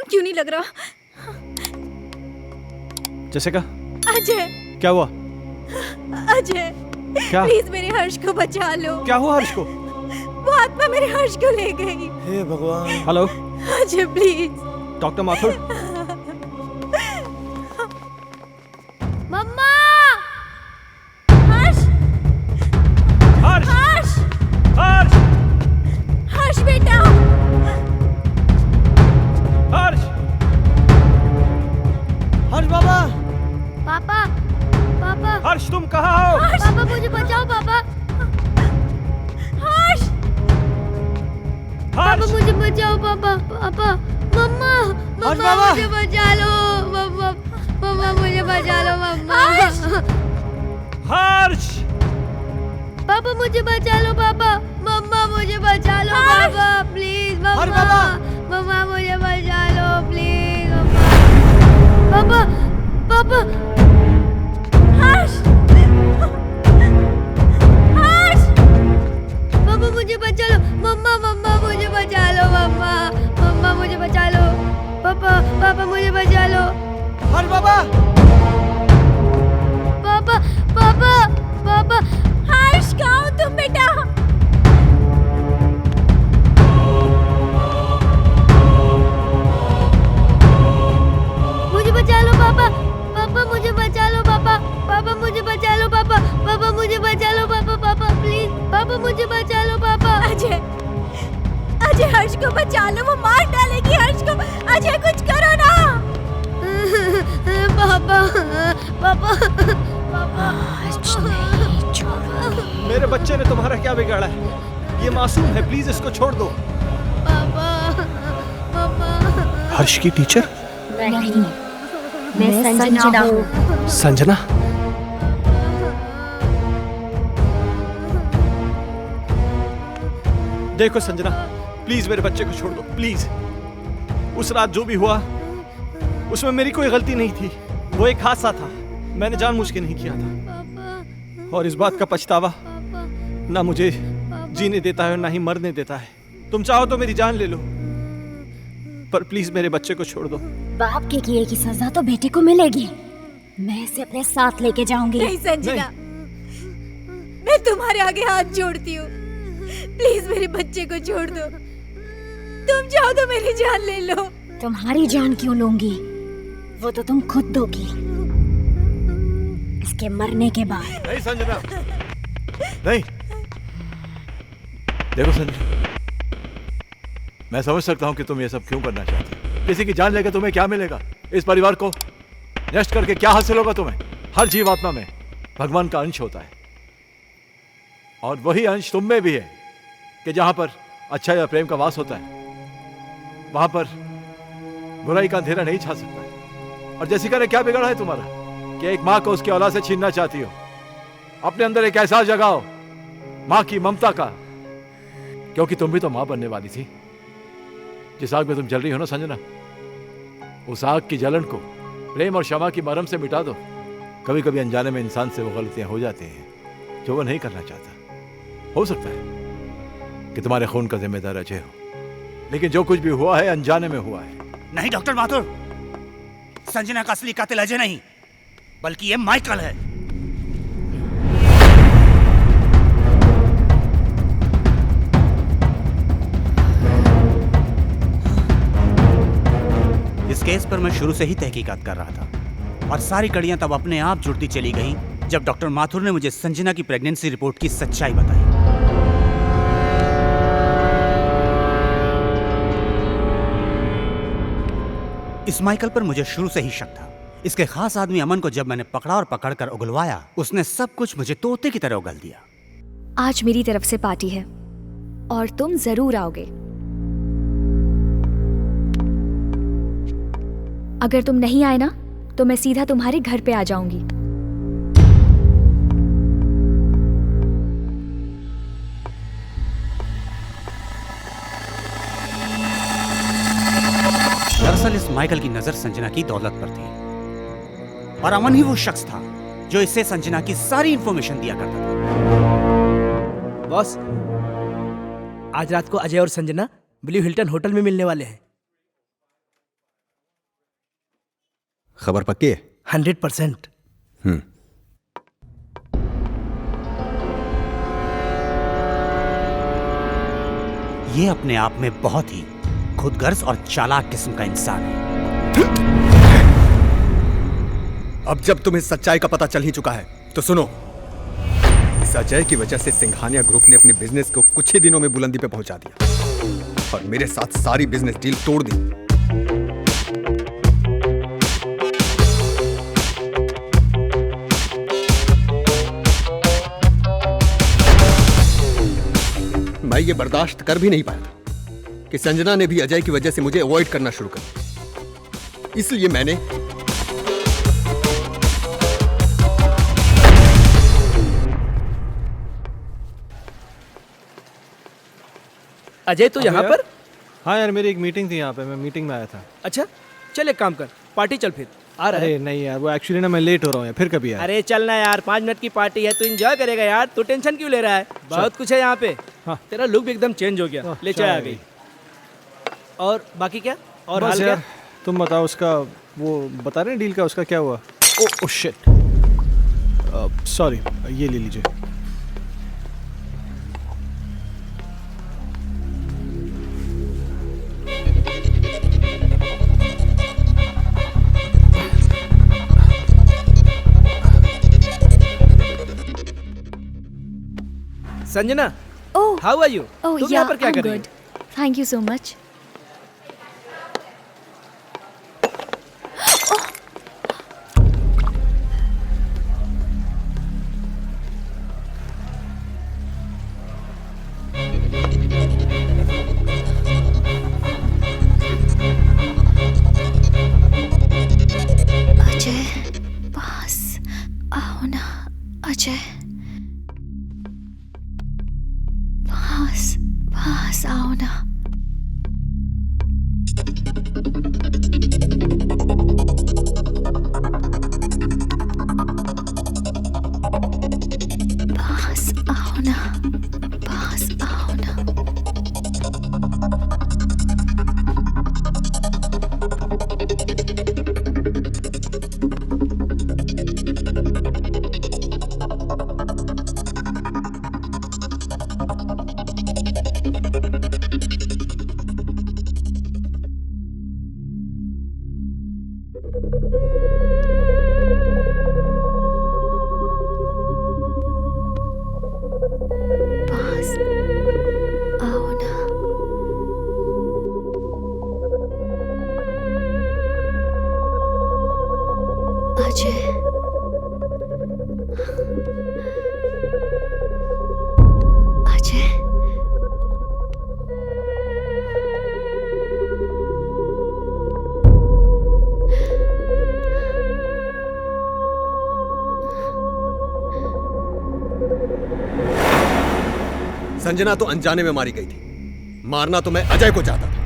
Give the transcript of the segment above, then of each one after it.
क्यों नहीं लग रहा? जैसिका, अजय, क्या हुआ? अजय, क्या? प्लीज मेरे हर्ष को बचा लो। क्या हुआ हर्ष को? वो आत्मा मेरे हर्ष को ले गई। हे भगवान। Hello Ajay please. Doctor Mathur. मम्मा! हर्ष! हर्ष! हर्ष! हर्ष! हर्ष बेटा! हर्ष! हर्ष बाबा। पापा! पापा! हर्ष तुम कहाँ हो? पापा मुझे बचाओ पापा! हर्ष! पापा हर्ष! मुझे बचाओ पापा! पापा! मम्मा! हर्ष मम्मा बाबा! मुझे बचा लो! मम्मा! मम्मा मुझे बचा लो मम्मा! हर्ष! पापा मुझे बचा लो पापा! मम्मा मुझे बचा लो पापा! प्लीज हर्ष मम्मा! बाबा! मम्मा मुझे बचा लो प्लीज मम्मा! पापा! पापा! हर्ष! हर्ष! पापा मुझे बचा लो! मम्मा मम्मा मुझे बचा लो मम्मा! मम्मा मुझे बचा लो! पापा! पापा मुझे बचा लो! हर्ष बाबा। पापा! पापा! पापा! हर्ष कहाँ हो तुम बेटा? मुझे बचा लो पापा! पापा मुझे बचा लो पापा! पापा मुझे बचा लो पापा! पापा मुझे बचा लो पापा! पापा प्लीज! पापा मुझे बचा लो पापा! अजय! अजय हर्ष को बचा लो, वो मार डालेगी हर्ष को! अजय कुछ करो ना! पापा! पापा! पापा! मेरे बच्चे ने तुम्हारा क्या बिगाड़ा है? ये मासूम है, प्लीज इसको छोड़ दो। पापा! पापा! हर्ष की टीचर? नहीं, मैं संजना हूँ। संजना? देखो संजना, प्लीज मेरे बच्चे को छोड़ दो, प्लीज। उस रात जो भी हुआ उसमें मेरी कोई गलती नहीं थी। वो एक हादसा था, मैंने जानबूझ के नहीं किया था। और इस बात का पछतावा ना मुझे जीने देता है और ना ही मरने देता है। तुम चाहो तो मेरी जान ले लो, पर प्लीज मेरे बच्चे को छोड़ दो। बाप के किए की सजा तो बेटे को मिलेगी। मैं इसे अपने साथ लेके जाऊंगी। नहीं संजना, मैं तुम्हारे आगे हाथ जोड़ती हूँ, प्लीज मेरे बच्चे को छोड़ दो। तुम चाहो तो मेरी जान ले लो। तुम्हारी जान क्यों लूंगी? वो तो तुम खुद दोगी इसके मरने के बाद। नहीं संजना, नहीं। देखो संजना, मैं समझ सकता हूँ कि तुम ये सब क्यों करना चाहती हो। किसी की जान लेकर तुम्हें क्या मिलेगा? इस परिवार को नष्ट करके क्या हासिल होगा तुम्हें? हर जीवात्मा में भगवान का अंश होता है, और वही अंश तुम में भी है कि जहां पर अच्छा या प्रेम का वास होता है, वहां पर बुराई का अंधेरा नहीं छा सकता। और जैसिका ने क्या बिगाड़ा है तुम्हारा कि एक माँ को उसकी औलाद से छीनना चाहती हो? अपने अंदर एक एहसास जगाओ माँ की ममता का, क्योंकि तुम भी तो माँ बनने वाली थी। जिस आग में तुम जल रही हो ना संजना, उस आग की जलन को प्रेम और क्षमा की मरहम से मिटा दो। कभी कभी अनजाने में इंसान से वो गलतियां हो जाती हैं जो वो नहीं करना चाहता। हो सकता है कि तुम्हारे खून का जिम्मेदार अजय हो, लेकिन जो कुछ भी हुआ है अनजाने में हुआ है। नहीं डॉक्टर माथुर, संजना का असली कातिल अजय नहीं, बल्कि ये माइकल है। इस केस पर मैं शुरू से ही तहकीकात कर रहा था, और सारी कड़ियां तब अपने आप जुड़ती चली गई जब डॉक्टर माथुर ने मुझे संजना की प्रेगनेंसी रिपोर्ट की सच्चाई बताई। इस माइकल पर मुझे शुरू से ही शक था। इसके खास आदमी अमन को जब मैंने पकड़ा और पकड़कर उगलवाया, उसने सब कुछ मुझे तोते की तरह उगल दिया। आज मेरी तरफ से पार्टी है और तुम जरूर आओगे। अगर तुम नहीं आए ना तो मैं सीधा तुम्हारे घर पे आ जाऊंगी। दरअसल इस माइकल की नजर संजना की दौलत पर थी, और अमन ही वो शख्स था जो इससे संजना की सारी इंफॉर्मेशन दिया करता था। बॉस, आज रात को अजय और संजना ब्लू हिल्टन होटल में मिलने वाले हैं। खबर पक्की है? 100%। ये अपने आप में बहुत ही खुदगर्ज और चालाक किस्म का इंसान है। अब जब तुम्हें सच्चाई का पता चल ही चुका है तो सुनो, इस अजय की वजह से सिंघानिया ग्रुप ने अपने बिजनेस को कुछ ही दिनों में बुलंदी पे पहुंचा दिया और मेरे साथ सारी बिजनेस डील तोड़ दी। मैं ये बर्दाश्त कर भी नहीं पाया था कि संजना ने भी अजय की वजह से मुझे अवॉइड करना शुरू कर दिया। इसलिए मैंने अजय तो यहाँ पर? हाँ यार, मेरी एक मीटिंग थी यहाँ पे, मैं मीटिंग में आया था। अच्छा चल एक काम कर, पार्टी चल फिर। आ रहा है? अरे नहीं यार, वो एक्चुअली ना मैं लेट हो रहा हूँ यार, फिर कभी यार। अरे चलना यार, 5 मिनट की पार्टी है, तू एंजॉय करेगा यार, तू टेंशन क्यों ले रहा है? बहुत कुछ है यहाँ पे। हाँ। तेरा लुक भी एकदम चेंज हो गया, ले चाय आ गई। और बाकी क्या? और बस हाल यार, क्या? तुम बताओ उसका, वो बता रहे हैं डील का, उसका क्या हुआ? ओ शिट, सॉरी, ये ले लीजिए। Sanjana, oh how are you? Oh तुम या, यहाँ पर क्या आई कर एम रही हो? Good, thank you so much. Ajay, पास आओ ना अजय, पास आओ ना। पास आओ ना, पास आओ ना। पास आओ ना। अजय, अजय, संजना तो अनजाने में मारी गई थी, मारना तो मैं अजय को चाहता था।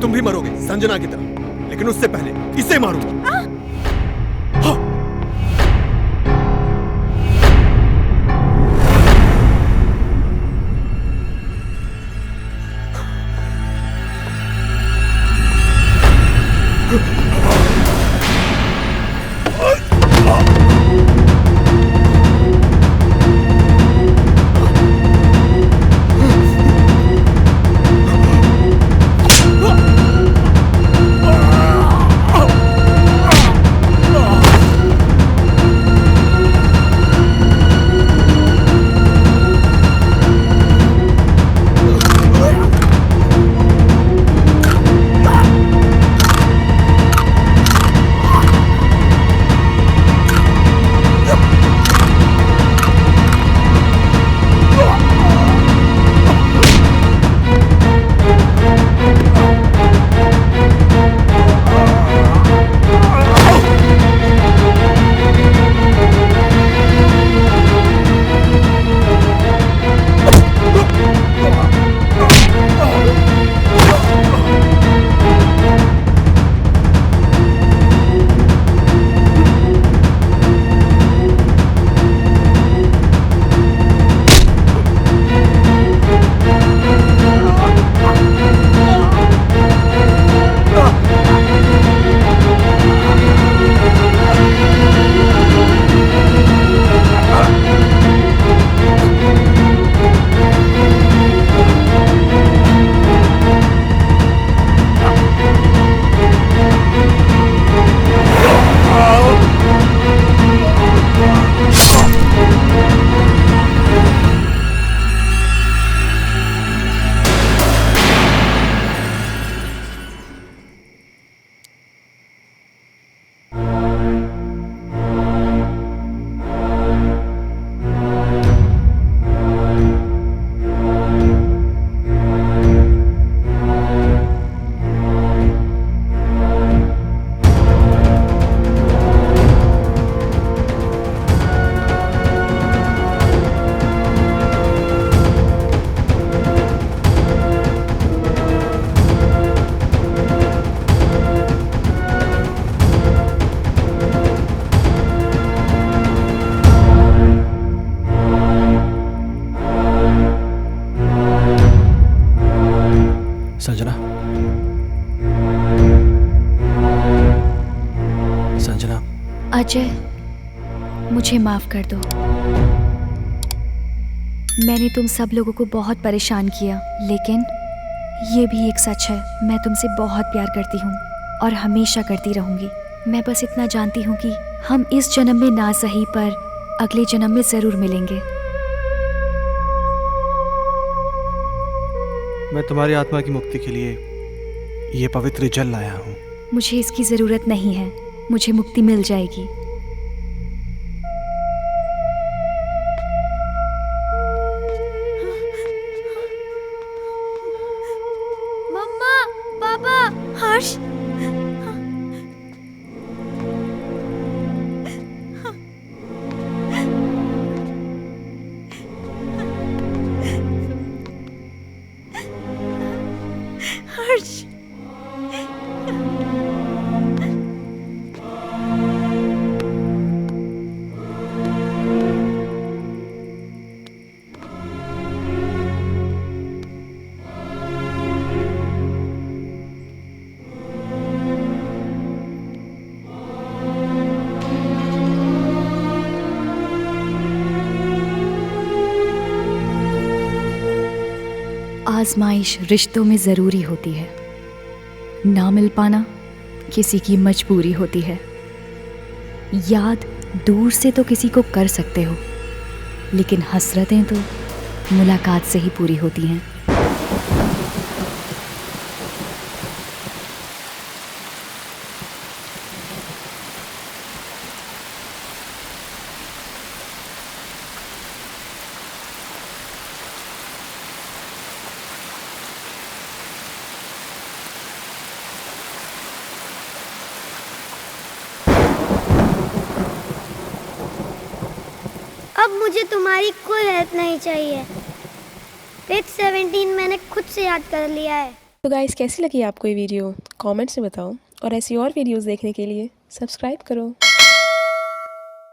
तुम भी मरोगे संजना की तरह, लेकिन उससे पहले इसे मारूंगा। हाँ। संजना, अजय, मुझे माफ कर दो। मैंने तुम सब लोगों को बहुत परेशान किया, लेकिन ये भी एक सच है, मैं तुमसे बहुत प्यार करती हूँ और हमेशा करती रहूँगी। मैं बस इतना जानती हूँ कि हम इस जन्म में ना सही पर अगले जन्म में जरूर मिलेंगे। मैं तुम्हारी आत्मा की मुक्ति के लिए ये पवित्र जल लाया हूँ। मुझे इसकी जरूरत नहीं है, मुझे मुक्ति मिल जाएगी। मम्मा, पापा, हर्ष। हर्ष। आजमाइश रिश्तों में ज़रूरी होती है, ना मिल पाना किसी की मजबूरी होती है। याद दूर से तो किसी को कर सकते हो, लेकिन हसरतें तो मुलाकात से ही पूरी होती हैं। अब मुझे तुम्हारी कोई हेल्प नहीं चाहिए। पेज 17 मैंने खुद से याद कर लिया है। तो गाइस, कैसी लगी आपको ये वीडियो? कमेंट्स में बताओ और ऐसी और वीडियोस देखने के लिए सब्सक्राइब करो।